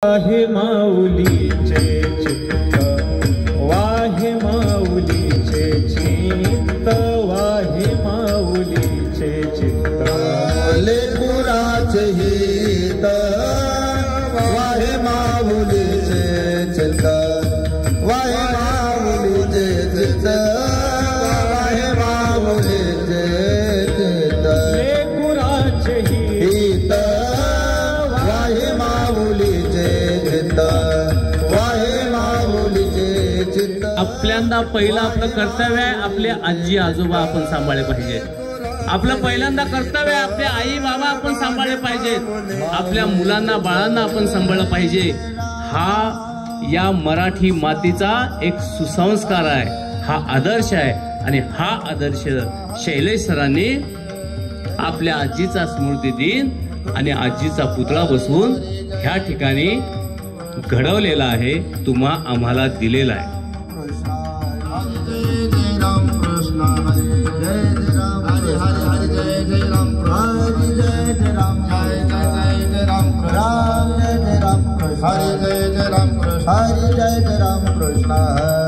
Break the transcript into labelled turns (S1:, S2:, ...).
S1: वाहे माऊलीचे चित्त, वाहे माऊलीचे चित्त, वाहे माऊलीचे चित्त,
S2: लेकुराचे हित, वाहे माऊलीचे चित्त, वाहे माऊलीचे चित्त, वाहे माऊलीचे चित्त,
S1: लेकुराचे
S2: हित, वाहे माऊलीचे चित्त, वाहे माऊलीचे चित्त।
S3: आपल्यांदा पहिलं आपलं कर्तव्य आहे आपले आजी आजोबा आपण सांभाळले पाहिजे। आपलं पहिल्यांदा कर्तव्य आहे आपले आई बाबा आपण सांभाळले पाहिजेत। आपल्या मुलांना बाळांना आपण सांभाळलं पाहिजे। हा या मराठी मातीचा एक सुसंस्कार आहे, हा आदर्श आहे आणि हा आदर्श शैलेश सरांनी आपल्या आजीचा स्मृती दिन आणि आजीचा पुतळा बसवून ह्या ठिकाणी घडवलेला आहे, तुम्हा आम्हाला दिलेला आहे।
S2: हरि जय जय राम कृष्ण हरि जय जय राम कृष्ण।